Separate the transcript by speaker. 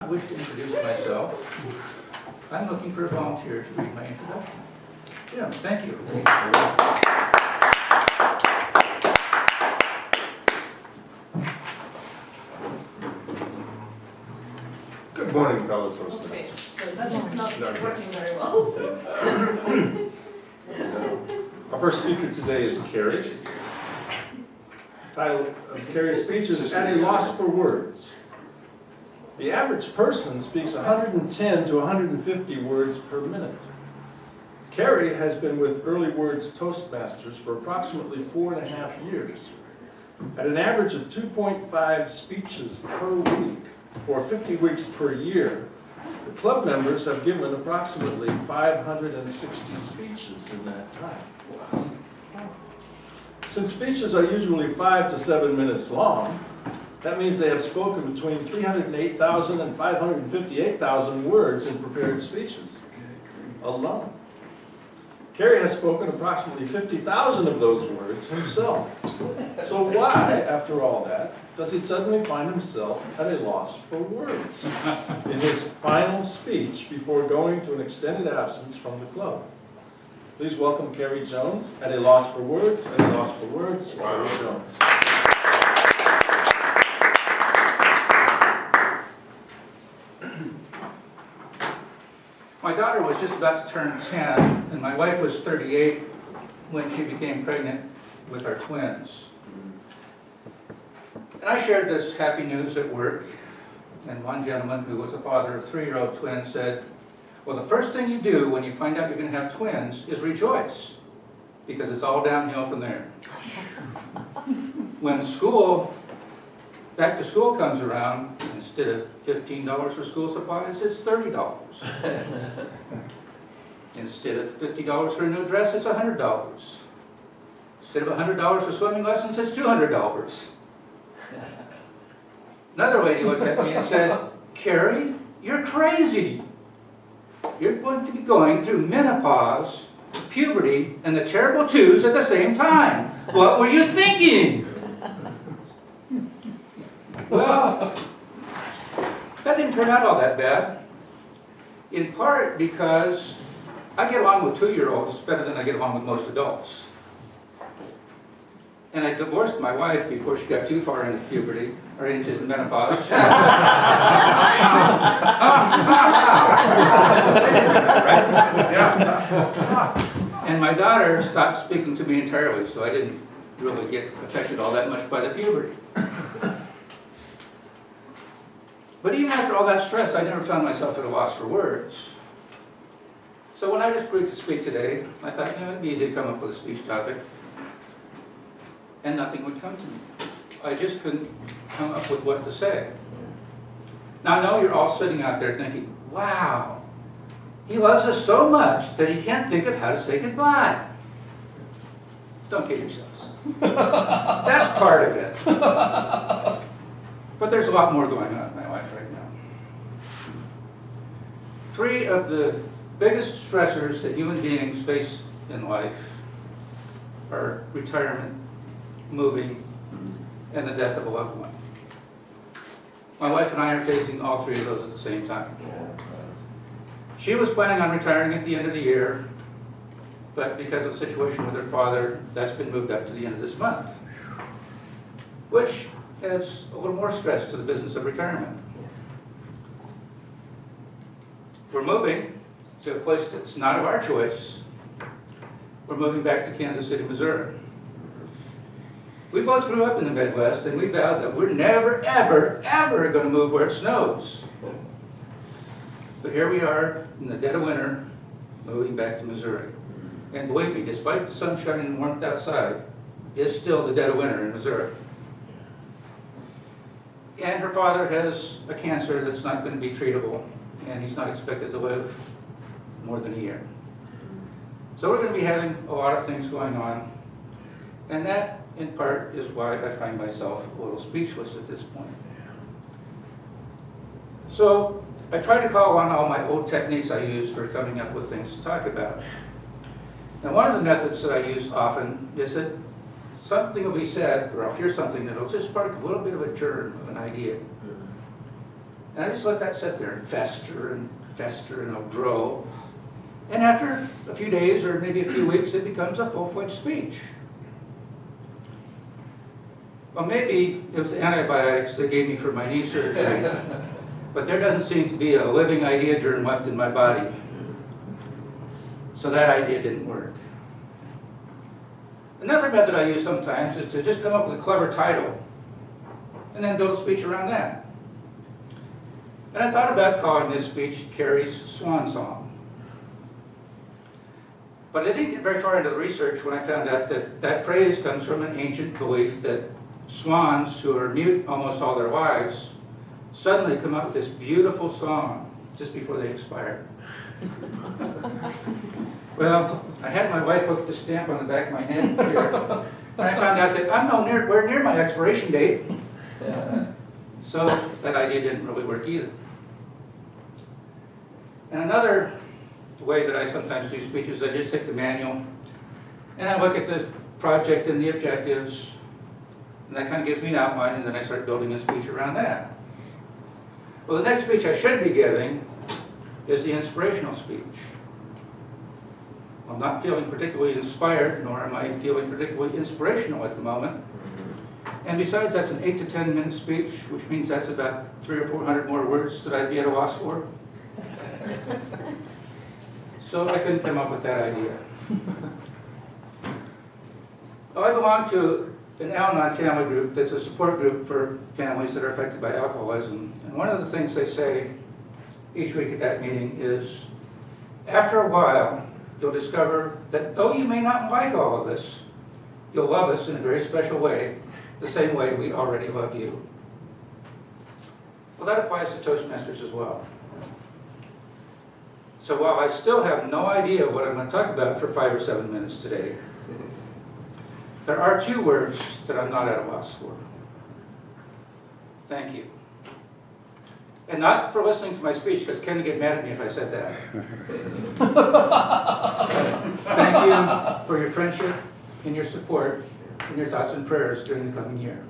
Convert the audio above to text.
Speaker 1: I wish to introduce myself. I'm looking for a volunteer to read my introduction. Jim, thank you.
Speaker 2: Good morning, fellow Toastmasters.
Speaker 3: Okay, so that's not working very well.
Speaker 2: Our first speaker today is Kerry. The title of Kerry's speech is At a Loss for Words. The average person speaks 110 to 150 words per minute. Kerry has been with Early Words Toastmasters for approximately 4.5 years. At an average of 2.5 speeches per week for 50 weeks per year, the club members have given approximately 560 speeches in that time. Since speeches are usually 5 to 7 minutes long, that means they have spoken between 308,000 and 558,000 words in prepared speeches alone. Kerry has spoken approximately 50,000 of those words himself. So why, after all that, does he suddenly find himself at a loss for words in his final speech before going to an extended absence from the club? Please welcome Kerry Jones at a loss for words, at a loss for words, Kerry Jones.
Speaker 1: My daughter was just about to turn 10, and my wife was 38 when she became pregnant with our twins. And I shared this happy news at work, and one gentleman who was a father of 3-year-old twins said, well, the first thing you do when you find out you're going to have twins is rejoice, because it's all downhill from there. When back to school comes around, instead of $15 for school supplies, it's $30. Instead of $50 for a new dress, it's $100. Instead of $100 for swimming lessons, it's $200. Another lady looked at me and said, Kerry, you're crazy. You're going to be going through menopause, puberty, and the terrible twos at the same time. What were you thinking? Well, that didn't turn out all that bad. In part because I get along with 2-year-olds better than I get along with most adults. And I divorced my wife before she got too far into puberty, or into menopause. And my daughter stopped speaking to me entirely, so I didn't really get affected all that much by the puberty. But even after all that stress, I never found myself at a loss for words. So when I just agreed to speak today, I thought, it'd be easy to come up with a speech topic. And nothing would come to me. I just couldn't come up with what to say. Now I know you're all sitting out there thinking, wow, he loves us so much that he can't think of how to say goodbye. Don't kid yourselves. That's part of it. But there's a lot more going on in my life right now. 3 of the biggest stressors that human beings face in life are retirement, moving, and the death of a loved one. My wife and I are facing all 3 of those at the same time. She was planning on retiring at the end of the year, but because of the situation with her father, that's been moved up to the end of this month, which adds a little more stress to the business of retirement. We're moving to a place that's not of our choice. We're moving back to Kansas City, Missouri. We both grew up in the Midwest, and we vowed that we're never, ever, ever going to move where it snows. But here we are in the dead of winter, moving back to Missouri. And believe me, despite the sunshine and warmth outside, it's still the dead of winter in Missouri. And her father has a cancer that's not going to be treatable, and he's not expected to live more than a year. So we're going to be having a lot of things going on, and that, in part, is why I find myself a little speechless at this point. So I try to call on all my old techniques I use for coming up with things to talk about. Now, one of the methods that I use often is that something will be said, or I'll hear something that will just spark a little bit of a germ of an idea. And I just let that sit there and fester and it'll grow. And after a few days or maybe a few weeks, it becomes a full-fledged speech. Well, maybe it was the antibiotics they gave me for my knee surgery, but there doesn't seem to be a living idea germ left in my body. So that idea didn't work. Another method I use sometimes is to just come up with a clever title and then build a speech around that. And I thought about calling this speech Kerry's Swan Song. But I didn't get very far into the research when I found out that that phrase comes from an ancient belief that swans, who are mute almost all their lives, suddenly come up with this beautiful song just before they expire. Well, I had my wife look at the stamp on the back of my neck here, and I found out that I'm nowhere near my expiration date. So that idea didn't really work either. And another way that I sometimes do speeches, I just take the manual and I look at the project and the objectives, and that kind of gives me an outline, and then I start building a speech around that. Well, the next speech I should be giving is the inspirational speech. I'm not feeling particularly inspired, nor am I feeling particularly inspirational at the moment. And besides, that's an 8 to 10 minute speech, which means that's about 300 or 400 more words that I'd be at a loss for. So I couldn't come up with that idea. Well, I belong to an Al-Anon family group that's a support group for families that are affected by alcoholism. And one of the things they say each week at that meeting is, after a while, you'll discover that though you may not like all of us, you'll love us in a very special way, the same way we already love you. Well, that applies to Toastmasters as well. So while I still have no idea what I'm going to talk about for 5 or 7 minutes today, there are 2 words that I'm not at a loss for. Thank you. And not for listening to my speech, because Ken would get mad at me if I said that. Thank you for your friendship and your support and your thoughts and prayers during the coming year.